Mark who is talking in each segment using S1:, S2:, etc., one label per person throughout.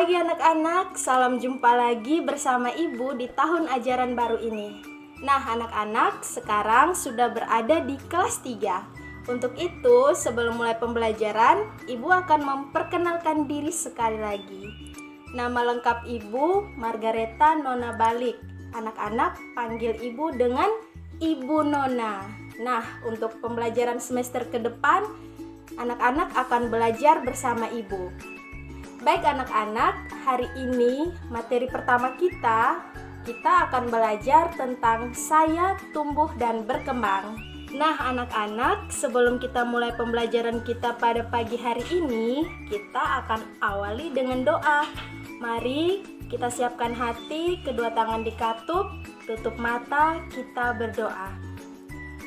S1: pagi anak-anak, salam jumpa lagi bersama Ibu di tahun ajaran baru ini. Nah anak-anak, sekarang sudah berada di kelas 3. Untuk itu, sebelum mulai pembelajaran, Ibu akan memperkenalkan diri sekali lagi. Nama lengkap Ibu, Margareta Nona Balik. Anak-anak panggil Ibu dengan Ibu Nona. Nah, untuk pembelajaran semester ke depan, anak-anak akan belajar bersama Ibu. Baik anak-anak, hari ini materi pertama kita akan belajar tentang saya tumbuh dan berkembang. Nah anak-anak, sebelum kita mulai pembelajaran kita pada pagi hari ini, kita akan awali dengan doa. Mari kita siapkan hati, kedua tangan dikatup, tutup mata, kita berdoa.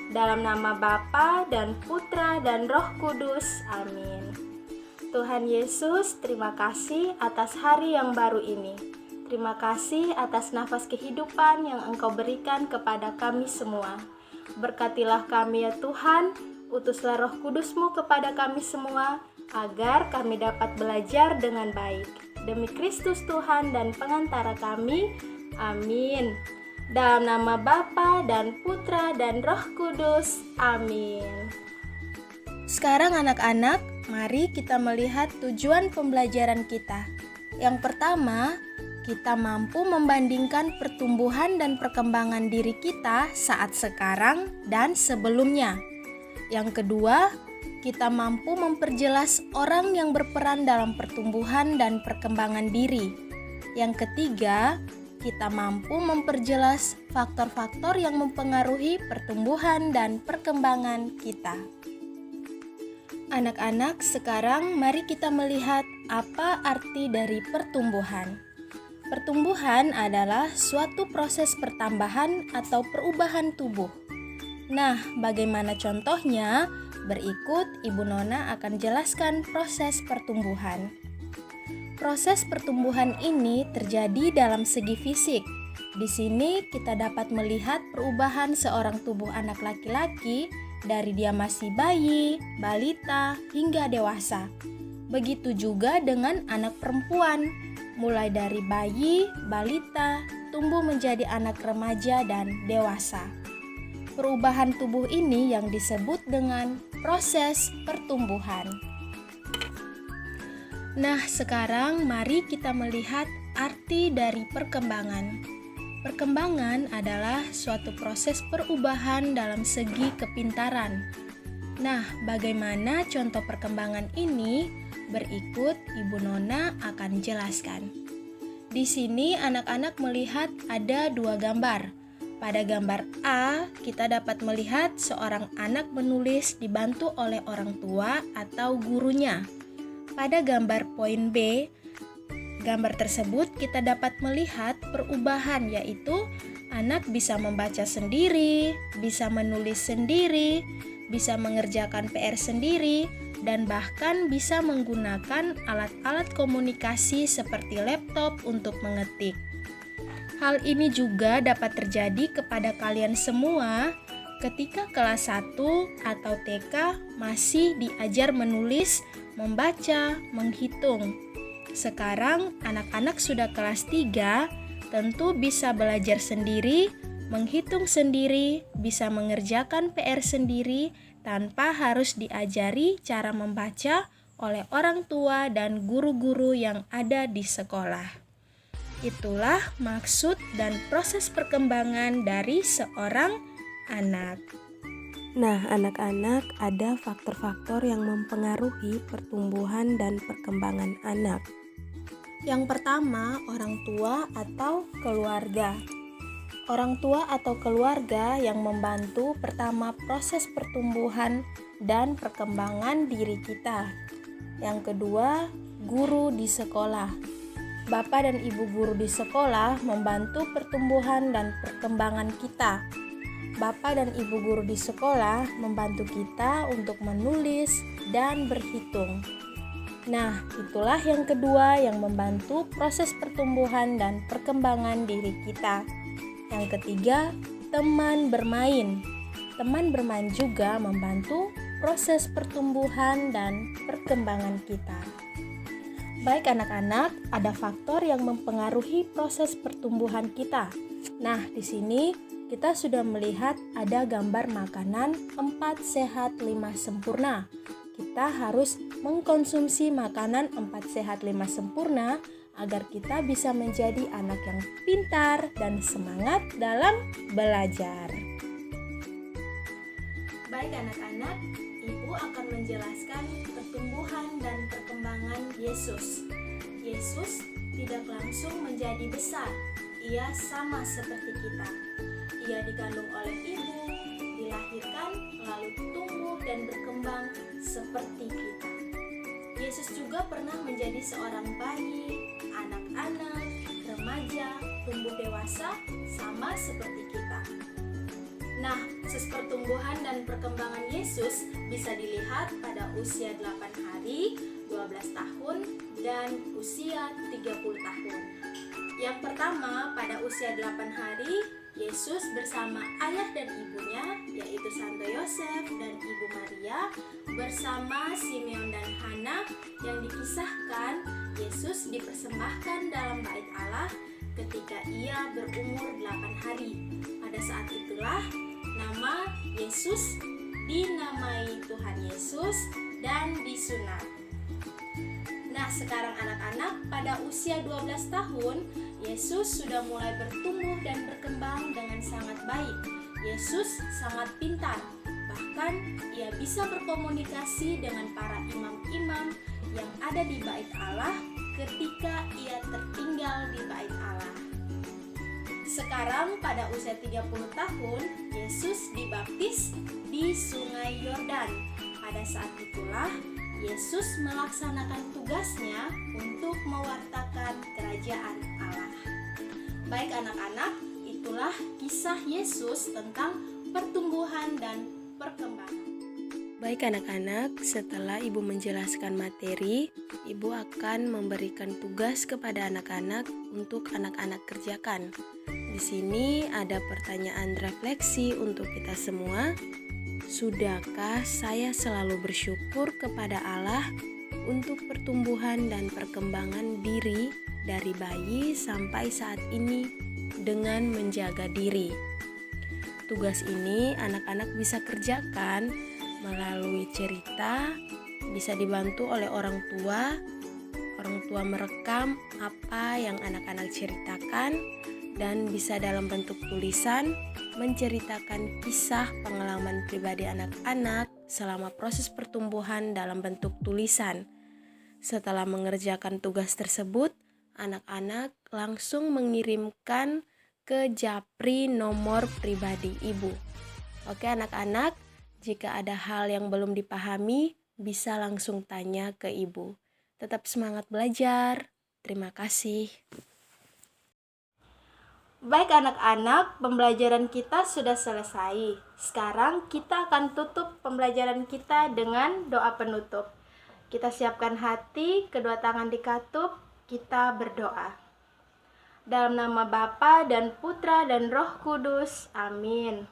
S1: Dalam nama Bapa dan Putra dan Roh Kudus, amin. Tuhan Yesus, terima kasih atas hari yang baru ini. Terima kasih atas nafas kehidupan yang Engkau berikan kepada kami semua. Berkatilah kami ya Tuhan, utuslah Roh Kudus-Mu kepada kami semua, agar kami dapat belajar dengan baik. Demi Kristus Tuhan dan pengantara kami, amin. Dalam nama Bapa dan Putra dan Roh Kudus, amin. Sekarang anak-anak, mari kita melihat tujuan pembelajaran kita. Yang pertama, kita mampu membandingkan pertumbuhan dan perkembangan diri kita saat sekarang dan sebelumnya. Yang kedua, kita mampu memperjelas orang yang berperan dalam pertumbuhan dan perkembangan diri. Yang ketiga, kita mampu memperjelas faktor-faktor yang mempengaruhi pertumbuhan dan perkembangan kita. Anak-anak, sekarang mari kita melihat apa arti dari pertumbuhan. Pertumbuhan adalah suatu proses pertambahan atau perubahan tubuh. Nah, bagaimana contohnya? Berikut Ibu Nona akan jelaskan proses pertumbuhan. Proses pertumbuhan ini terjadi dalam segi fisik. Di sini kita dapat melihat perubahan seorang tubuh anak laki-laki dari dia masih bayi, balita, hingga dewasa. Begitu juga dengan anak perempuan, mulai dari bayi, balita, tumbuh menjadi anak remaja dan dewasa. Perubahan tubuh ini yang disebut dengan proses pertumbuhan. Nah, sekarang mari kita melihat arti dari perkembangan. Perkembangan adalah suatu proses perubahan dalam segi kepintaran. Nah, bagaimana contoh perkembangan ini? Berikut Ibu Nona akan jelaskan. Di sini anak-anak melihat ada dua gambar. Pada gambar A, kita dapat melihat seorang anak menulis dibantu oleh orang tua atau gurunya. Pada gambar poin B, gambar tersebut kita dapat melihat perubahan, yaitu anak bisa membaca sendiri, bisa menulis sendiri, bisa mengerjakan PR sendiri, dan bahkan bisa menggunakan alat-alat komunikasi seperti laptop untuk mengetik. Hal ini juga dapat terjadi kepada kalian semua ketika kelas 1 atau TK masih diajar menulis, membaca, menghitung. Sekarang anak-anak sudah kelas 3, tentu bisa belajar sendiri, menghitung sendiri, bisa mengerjakan PR sendiri tanpa harus diajari cara membaca oleh orang tua dan guru-guru yang ada di sekolah. Itulah maksud dan proses perkembangan dari seorang anak.
S2: Nah, anak-anak, ada faktor-faktor yang mempengaruhi pertumbuhan dan perkembangan anak.
S1: Yang pertama, orang tua atau keluarga. Orang tua atau keluarga yang membantu pertama proses pertumbuhan dan perkembangan diri kita. Yang kedua, guru di sekolah. Bapak dan ibu guru di sekolah membantu pertumbuhan dan perkembangan kita. Bapak dan ibu guru di sekolah membantu kita untuk menulis dan berhitung. Nah, itulah yang kedua yang membantu proses pertumbuhan dan perkembangan diri kita. Yang ketiga, teman bermain. Teman bermain juga membantu proses pertumbuhan dan perkembangan kita. Baik anak-anak, ada faktor yang mempengaruhi proses pertumbuhan kita. Nah, di sini kita sudah melihat ada gambar makanan 4 sehat 5 sempurna. Kita harus mengkonsumsi makanan 4 sehat 5 sempurna agar kita bisa menjadi anak yang pintar dan semangat dalam belajar. Baik anak-anak, Ibu akan menjelaskan pertumbuhan dan perkembangan Yesus. Yesus tidak langsung menjadi besar, ia sama seperti kita. Ia dikandung oleh ibu, dilahirkan, lalu tumbuh dan berkembang seperti kita. Yesus juga pernah menjadi seorang bayi, anak-anak, remaja, tumbuh dewasa, sama seperti kita. Nah, proses pertumbuhan dan perkembangan Yesus bisa dilihat pada usia 8 hari, 12 tahun, dan usia 30 tahun. Yang pertama, pada usia 8 hari, Yesus bersama ayah dan ibunya, yaitu Santo Yosef dan Ibu Maria, bersama Simeon dan Hana, yang dikisahkan Yesus dipersembahkan dalam bait Allah ketika ia berumur 8 hari. Pada saat itulah nama Yesus dinamai Tuhan Yesus dan disunat. Nah, sekarang anak-anak pada usia 12 tahun, Yesus sudah mulai bertumbuh dan berkembang dengan sangat baik. Yesus sangat pintar, bahkan ia bisa berkomunikasi dengan para imam-imam yang ada di bait Allah ketika ia tertinggal di bait Allah. Sekarang pada usia 30 tahun, Yesus dibaptis di Sungai Yordan. Pada saat itulah Yesus melaksanakan tugasnya untuk mewartakan kerajaan Allah. Baik anak-anak, itulah kisah Yesus tentang pertumbuhan dan perkembangan.
S2: Baik anak-anak, setelah Ibu menjelaskan materi, Ibu akan memberikan tugas kepada anak-anak untuk anak-anak kerjakan. Di sini ada pertanyaan refleksi untuk kita semua. Sudahkah saya selalu bersyukur kepada Allah untuk pertumbuhan dan perkembangan diri dari bayi sampai saat ini dengan menjaga diri? Tugas ini anak-anak bisa kerjakan melalui cerita, bisa dibantu oleh orang tua. Orang tua merekam apa yang anak-anak ceritakan dan bisa dalam bentuk tulisan menceritakan kisah pengalaman pribadi anak-anak selama proses pertumbuhan dalam bentuk tulisan. Setelah mengerjakan tugas tersebut, anak-anak langsung mengirimkan ke japri nomor pribadi Ibu. Oke anak-anak, jika ada hal yang belum dipahami, bisa langsung tanya ke Ibu. Tetap semangat belajar. Terima kasih.
S1: Baik anak-anak, pembelajaran kita sudah selesai. Sekarang kita akan tutup pembelajaran kita dengan doa penutup. Kita siapkan hati, kedua tangan dikatup, kita berdoa. Dalam nama Bapa dan Putra dan Roh Kudus, amin.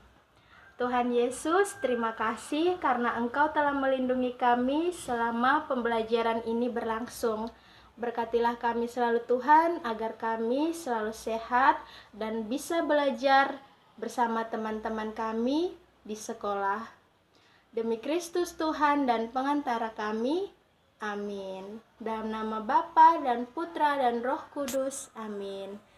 S1: Tuhan Yesus, terima kasih karena Engkau telah melindungi kami selama pembelajaran ini berlangsung. Berkatilah kami selalu Tuhan, agar kami selalu sehat dan bisa belajar bersama teman-teman kami di sekolah. Demi Kristus Tuhan dan pengantara kami, amin. Dalam nama Bapa dan Putra dan Roh Kudus, amin.